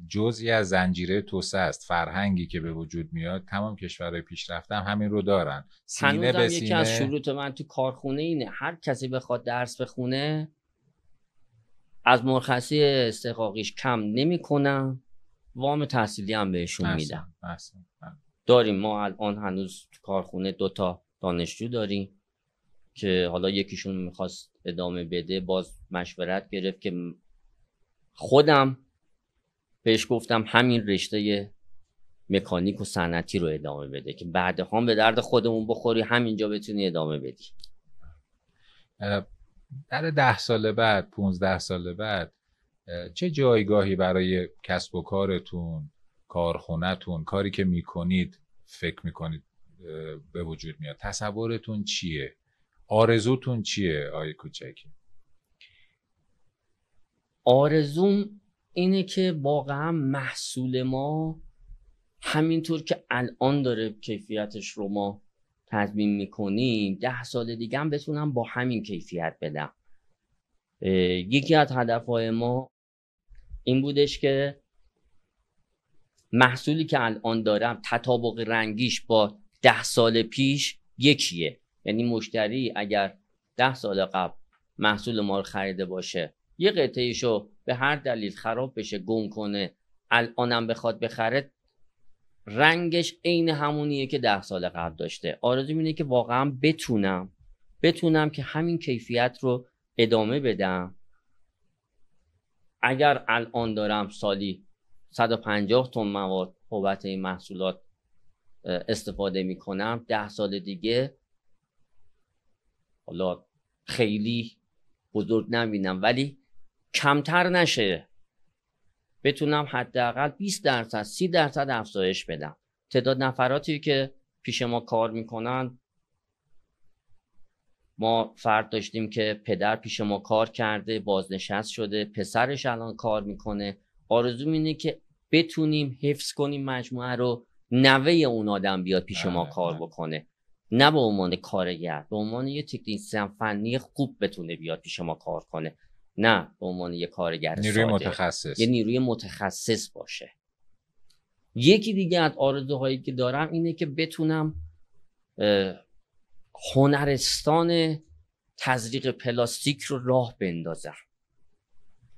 جزئی از زنجیره توسعه است. فرهنگی که به وجود میاد تمام کشورهای پیشرفته هم همین رو دارن. سینه به سینه. یکی از شروط من تو کارخونه اینه هر کسی بخواد درس بخونه از مرخصی استحقاقیش کم نمیکنم، وام تحصیلی هم بهشون میدم. داریم ما الان هنوز تو کارخونه 2 دانشجو داریم که حالا یکیشون میخواست ادامه بده، باز مشورت گرفت که خودم بهش گفتم همین رشته مکانیک و صنعتی رو ادامه بده که بعدها به درد خودمون بخوری همینجا بتونی ادامه بدی. در 10 سال بعد 15 سال بعد چه جایگاهی برای کسب و کارتون، کارخونه‌تون، کاری که میکنید فکر میکنید به وجود میاد؟ تصورتون چیه؟ آرزوتون چیه آقای کوچکی؟ آرزوم اینه که واقعا محصول ما همینطور که الان داره کیفیتش رو ما تضمین میکنیم 10 سال دیگه هم بتونم با همین کیفیت بدم. یکی از هدفهای ما این بودش که محصولی که الان دارم تطابق رنگیش با 10 سال پیش یکیه. یعنی مشتری اگر 10 سال قبل محصول ما رو خریده باشه یه قطعه‌ایشو به هر دلیل خراب بشه گم کنه الانم بخواد بخره رنگش عین همونیه که 10 سال قبل داشته. آرزوم اینه که واقعا بتونم که همین کیفیت رو ادامه بدم. اگر الان دارم سالی 150 تن مواد بابت این محصولات استفاده میکنم 10 سال دیگه حالا خیلی بزرگ نبینم ولی کمتر نشه، بتونم حداقل 20% 30% افزایش بدم. تعداد نفراتی که پیش ما کار میکنن، ما فرد داشتیم که پدر پیش ما کار کرده بازنشست شده، پسرش الان کار میکنه. آرزوم اینه که بتونیم حفظ کنیم مجموعه رو، نوه اون آدم بیاد پیش ما کار بکنه، نه به عنوان کارگر، به عنوان یه تکنیسیان فنی خوب بتونه بیاد پیش ما کار کنه، نه به عنوان یه کارگر نیروی متخصص، یه نیروی متخصص باشه. یکی دیگه از آرزوهایی که دارم اینه که بتونم هنرستان تزریق پلاستیک رو راه بندازم.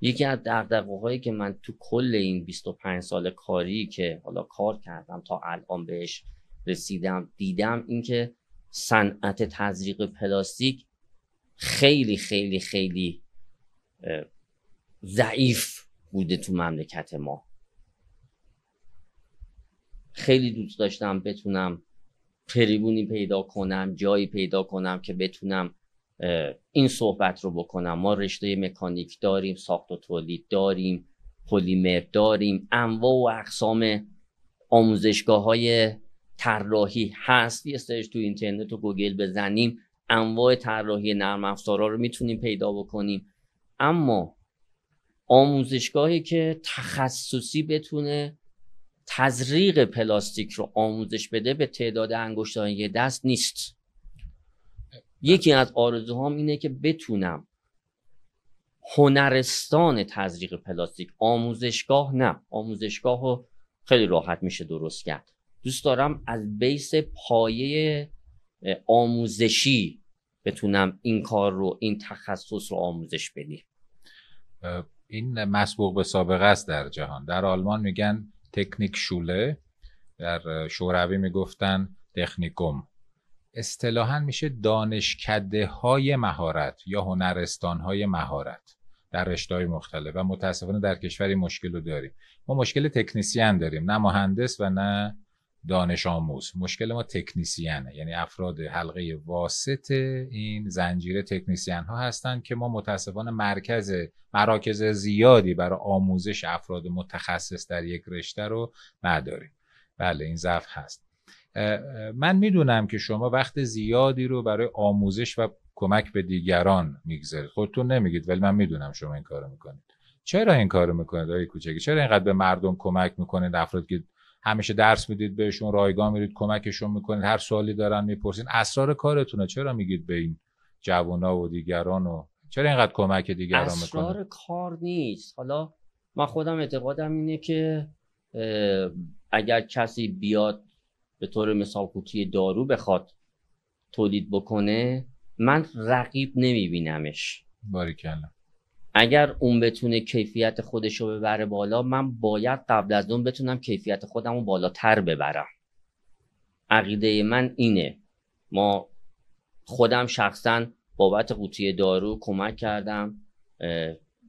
یکی از دغدغه‌هایی که من تو کل این 25 سال کاری که حالا کار کردم تا الان بهش رسیدم دیدم این که صنعت تزریق پلاستیک خیلی خیلی خیلی ضعیف بوده تو مملکت ما. خیلی دوست داشتم بتونم تریبونی پیدا کنم، جایی پیدا کنم که بتونم این صحبت رو بکنم. ما رشته مکانیک داریم، ساخت و تولید داریم، پلیمر داریم، انواع و اقسام آموزشگاه‌های طراحی هست. یه سرچ تو اینترنت و گوگل بزنیم انواع طراحی نرم افزارا رو میتونیم پیدا بکنیم. اما آموزشگاهی که تخصصی بتونه تزریق پلاستیک رو آموزش بده به تعداد انگشتان یه دست نیست. یکی از آرزوهام اینه که بتونم هنرستان تزریق پلاستیک، آموزشگاه رو خیلی راحت میشه درست کرد. دوست دارم از بیس پایه آموزشی بتونم این کار رو، این تخصص رو آموزش بدیم. این مسبوق به سابقه است در جهان. در آلمان میگن تکنیک شوله، در شوروی میگفتن تکنیکوم. اصطلاحاً میشه دانشکده های مهارت یا هنرستان های مهارت در رشته‌های مختلف و متاسفانه در کشوری مشکل رو داریم. ما مشکل تکنیسیان داریم، نه مهندس و نه دانش آموز. مشکل ما تکنیسیانه، یعنی افراد حلقه واسط این زنجیره تکنیسیان ها هستند که ما متاسفانه مراکز زیادی برای آموزش افراد متخصص در یک رشته رو نداریم. بله این ضعف هست. من میدونم که شما وقت زیادی رو برای آموزش و کمک به دیگران میگذارید، خودتون نمیگید ولی من میدونم شما این کارو میکنید. چرا این کارو میکنید آقای کوچکی؟ چرا اینقدر به مردم کمک میکنید؟ افراد که همیشه درس میدید بهشون، رایگان میرید کمکشون میکنید، هر سوالی دارن میپرسین، اسرار کارتونه، چرا میگید به این جوونا و دیگران و چرا اینقدر کمک دیگران میکنید؟ اسرار کار نیست. حالا من خودم اعتقادم اینه که اگر کسی بیاد به طور مثال قوطی دارو بخواد تولید بکنه، من رقیب نمیبینمش. باریکلا. اگر اون بتونه کیفیت خودش رو ببره بالا، من باید قبل از اون بتونم کیفیت خودم رو بالاتر ببرم. عقیده من اینه. ما خودم شخصا بابت قوطی دارو کمک کردم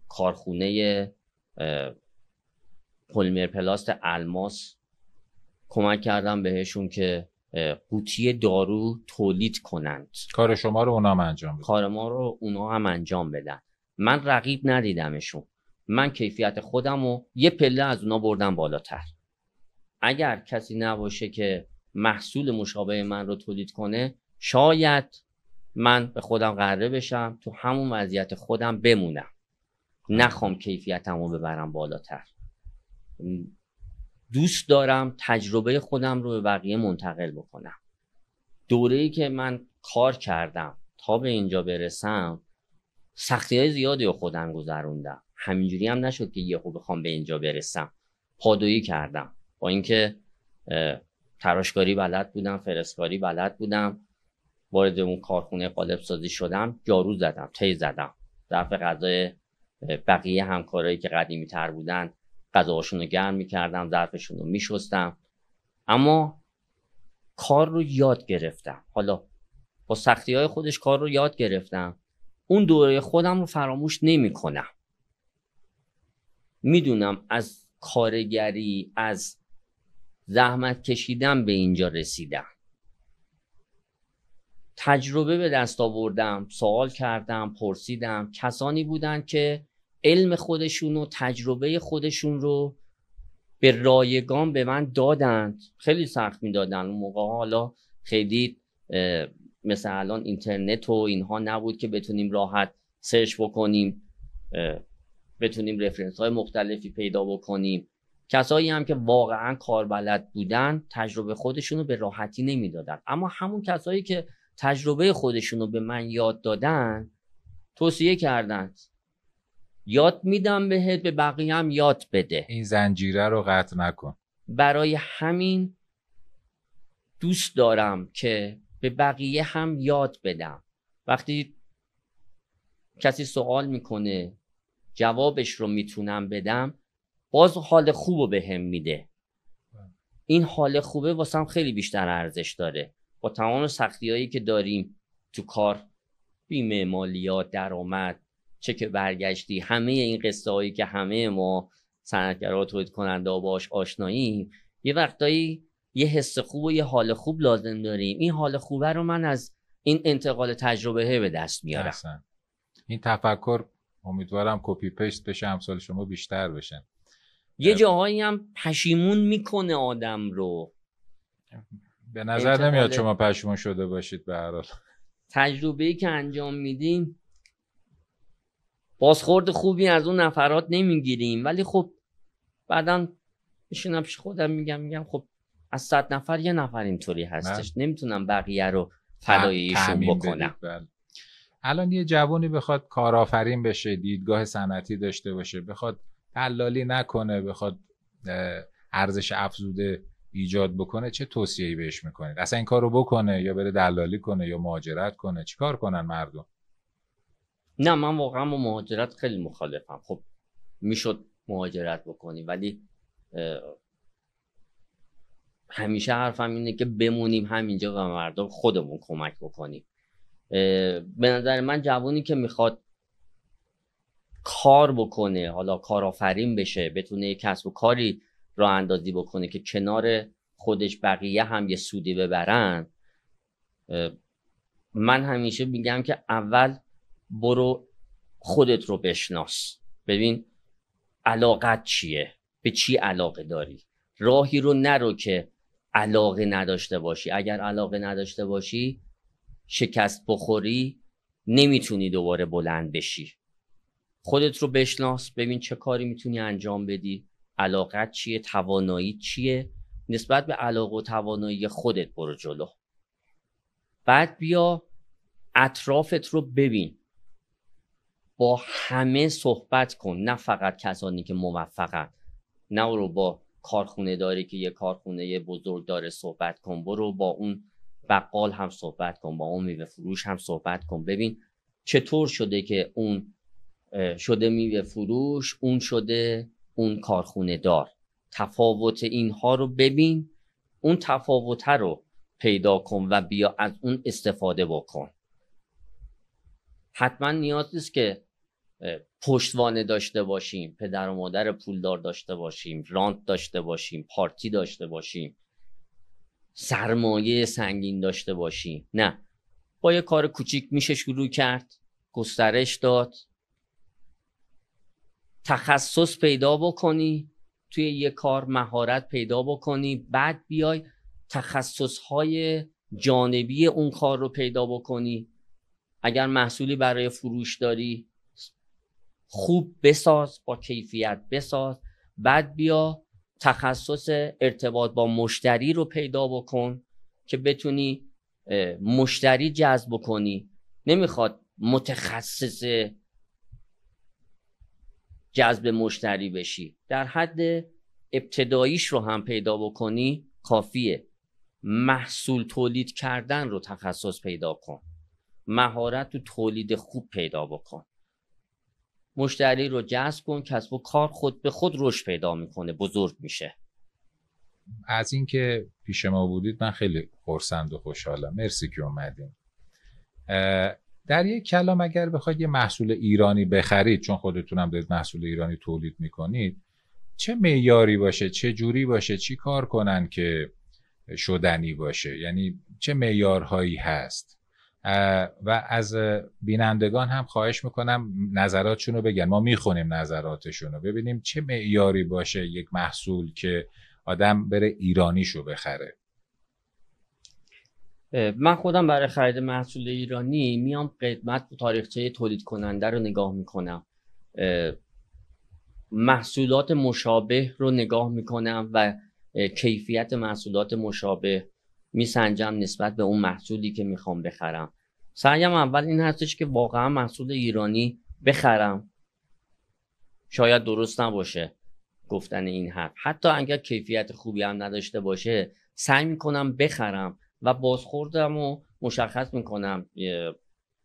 کارخونه پلیمر پلاست الماس کمک کردم بهشون که قوطی دارو تولید کنند. کار شما رو اونا هم انجام بدن. کار ما رو اونا هم انجام بدن. من رقیب ندیدمشون. من کیفیت خودم رو یه پله از اونا بردم بالاتر. اگر کسی نباشه که محصول مشابه من رو تولید کنه، شاید من به خودم غره بشم، تو همون وضعیت خودم بمونم، نخوام کیفیتم رو ببرم بالاتر. دوست دارم تجربه خودم رو به بقیه منتقل بکنم. دوره‌ای که من کار کردم تا به اینجا برسم، سختی‌های زیادی رو خودم گذروندم. همینجوری هم نشد که یهو بخوام به اینجا برسم. پادویی کردم. با اینکه تراشکاری بلد بودم، فرستکاری بلد بودم، وارد اون کارخونه قالب سازی شدم، جارو زدم، تی زدم، ظرف غذای بقیه همکارایی که قدیمی تر بودن غذاهاشون رو گرم میکردم، ظرفشون رو میشستم. اما کار رو یاد گرفتم. حالا با سختی‌های خودش کار رو یاد گرفتم. اون دوره خودم رو فراموش نمی کنم. میدونم از کارگری، از زحمت کشیدم به اینجا رسیدم. تجربه به دست آوردم، سوال کردم، پرسیدم. کسانی بودن که علم خودشون و تجربه خودشون رو به رایگان به من دادند. خیلی سخت میدادن اون موقع. حالا خیلی مثل الان اینترنت و اینها نبود که بتونیم راحت سرچ بکنیم، بتونیم رفرنس های مختلفی پیدا بکنیم. کسایی هم که واقعا کاربلد بودن تجربه خودشون رو به راحتی نمیدادن. اما همون کسایی که تجربه خودشون رو به من یاد دادن، توصیه کردن یاد میدم بهت، به بقیه هم یاد بده، این زنجیره رو قطع نکن. برای همین دوست دارم که به بقیه هم یاد بدم. وقتی کسی سوال میکنه جوابش رو میتونم بدم، باز حال خوب رو بهم میده. این حال خوبه واسم خیلی بیشتر ارزش داره. با تمام سختی‌هایی که داریم تو کار، بیمه، مالیات، درآمد، چک برگشتی، همه این قصه هایی که همه ما صنعتگرا تولید کننده باش آشناییم، یه وقتایی یه حس خوب و یه حال خوب لازم داریم. این حال خوبه رو من از این انتقال تجربه به دست میارم. احسن. این تفکر امیدوارم کپی پیست بشه، امثال شما بیشتر بشن. یه جاهایی هم پشیمون میکنه آدم رو. به نظر نمیاد شما پشیمون شده باشید. به هر حال تجربه‌ای که انجام میدیم بازخورد خوبی از اون نفرات نمیگیریم، ولی خب بعداً میشینم پیش خودم میگم خب از 100 نفر یه نفر اینطوری هستش، نمیتونم بقیه رو فداییشون بکنم. الان یه جوانی بخواد کارآفرین بشه، دیدگاه صنعتی داشته باشه، بخواد دلالی نکنه، بخواد ارزش افزوده ایجاد بکنه، چه توصیه‌ای بهش میکنید؟ اصلا این کارو بکنه یا بره دلالی کنه یا مهاجرت کنه؟ چیکار کنن مردم؟ نه، من واقعا با مهاجرت خیلی مخالفم. خب میشد مهاجرت بکنی، ولی همیشه حرفم اینه که بمونیم همینجا و مردم خودمون کمک بکنیم. به نظر من جوانی که میخواد کار بکنه، حالا کارآفرین بشه، بتونه کسب و کاری راه اندازی بکنه که کنار خودش بقیه هم یه سودی ببرن، من همیشه میگم که اول برو خودت رو بشناس. ببین علاقت چیه، به چی علاقه داری، راهی رو نرو که علاقه نداشته باشی. اگر علاقه نداشته باشی، شکست بخوری، نمیتونی دوباره بلند بشی. خودت رو بشناس، ببین چه کاری میتونی انجام بدی، علاقت چیه، توانایی چیه، نسبت به علاقه و توانایی خودت برو جلو. بعد بیا اطرافت رو ببین، با همه صحبت کن، نه فقط کسانی که موفقن. نه برو با کارخونه داری که یه کارخونه بزرگ داره صحبت کن، برو با اون بقال هم صحبت کن، با اون میوه فروش هم صحبت کن، ببین چطور شده که اون شده میوه فروش، اون شده اون کارخونه دار. تفاوت اینها رو ببین، اون تفاوت رو پیدا کن و بیا از اون استفاده بکن. حتما نیاز نیست که پشتوانه داشته باشیم، پدر و مادر پولدار داشته باشیم، رانت داشته باشیم، پارتی داشته باشیم، سرمایه سنگین داشته باشیم. نه، با یه کار کوچیک میشه شروع کرد، گسترش داد، تخصص پیدا بکنی توی یه کار، مهارت پیدا بکنی، بعد بیای تخصصهای جانبی اون کار رو پیدا بکنی. اگر محصولی برای فروش داری، خوب بساز، با کیفیت بساز، بعد بیا تخصص ارتباط با مشتری رو پیدا بکن که بتونی مشتری جذب کنی. نمیخواد متخصص جذب مشتری بشی، در حد ابتداییش رو هم پیدا بکنی کافیه. محصول تولید کردن رو تخصص پیدا کن، مهارت و تولید خوب پیدا بکن، مشتری رو جذب کن، کسب و کار خود به خود رشد پیدا میکنه، بزرگ میشه. از اینکه پیش ما بودید من خیلی خرسند و خوشحالم. مرسی که اومدین. در یک کلام اگر بخواید یه محصول ایرانی بخرید، چون خودتونم دارید محصول ایرانی تولید میکنید، چه معیاری باشه، چه جوری باشه، چی کار کنن که شدنی باشه؟ یعنی چه معیارهایی هست؟ و از بینندگان هم خواهش میکنم نظراتشون رو بگن، ما میخونیم نظراتشون رو، ببینیم چه معیاری باشه یک محصول که آدم بره ایرانیشو بخره. من خودم برای خرید محصول ایرانی میام قدمت و تاریخچه تولید کننده رو نگاه میکنم، محصولات مشابه رو نگاه میکنم و کیفیت محصولات مشابه میسنجم نسبت به اون محصولی که میخوام بخرم. سعیم اول این هستش که واقعا محصول ایرانی بخرم. شاید درست نباشه گفتن این حرف، حتی اگر کیفیت خوبی هم نداشته باشه سعی میکنم بخرم و بازخوردم رو مشخص میکنم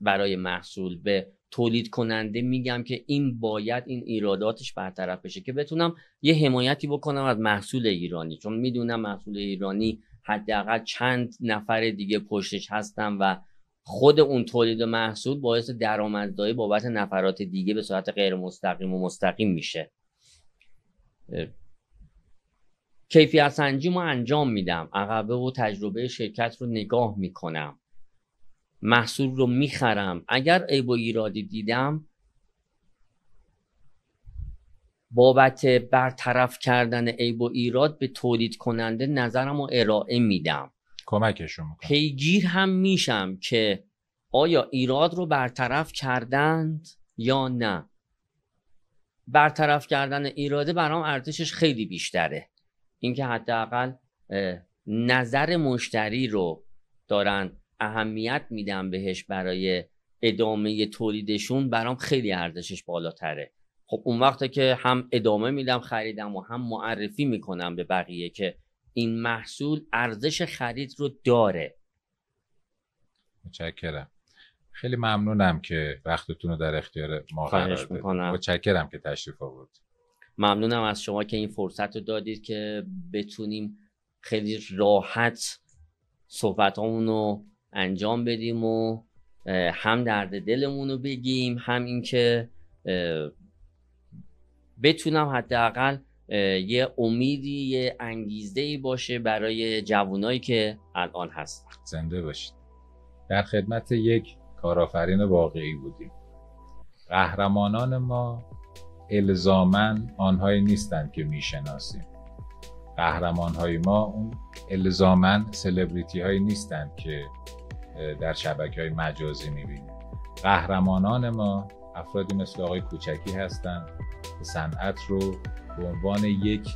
برای محصول. به تولید کننده میگم که این باید این ایراداتش برطرف بشه که بتونم یه حمایتی بکنم از محصول ایرانی، چون میدونم محصول ایرانی حداقل چند نفر دیگه پشتش هستن و خود اون تولید محصول باعث درآمدزایی بابت نفرات دیگه به صورت غیر مستقیم و مستقیم میشه. کیفیت سنجی ما انجام میدم، عقبه و تجربه شرکت رو نگاه میکنم، محصول رو میخرم. اگر عیب و ایرادی دیدم بابت برطرف کردن عیب و ایراد به تولید کننده نظرم رو ارائه میدم، کمکشون میکنم، پیگیر هم میشم که آیا ایراد رو برطرف کردند یا نه. برطرف کردن ایراده برام ارزشش خیلی بیشتره، اینکه حداقل نظر مشتری رو دارن اهمیت میدم بهش برای ادامه تولیدشون، برام خیلی ارزشش بالاتره. خب اون وقته که هم ادامه میدم خریدم و هم معرفی میکنم به بقیه که این محصول ارزش خرید رو داره. متشکرم، خیلی ممنونم که وقتتون رو در اختیار ما قرار دادید. متشکرم که تشریف آوردید. ممنونم از شما که این فرصت رو دادید که بتونیم خیلی راحت صحبتامون رو انجام بدیم و هم درد دلمون رو بگیم، هم این که بتونم حداقل یه امیدی، یه انگیزه‌ای باشه برای جوانایی که الان هستن. زنده باشید. در خدمت یک کارآفرین واقعی بودیم. قهرمانان ما الزاماً آنهایی نیستند که میشناسیم. قهرمان های ما اون الزاماً سلبریتی هایی نیستن که در شبکه‌های مجازی می‌بینیم. قهرمانان ما افرادی مثل آقای کوچکی هستند که صنعت رو به عنوان یک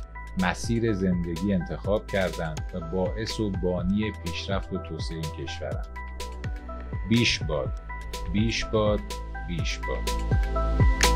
مسیر زندگی انتخاب کردند و باعث و بانی پیشرفت و توسعه این کشورند. بیش باد، بیش باد، بیش باد.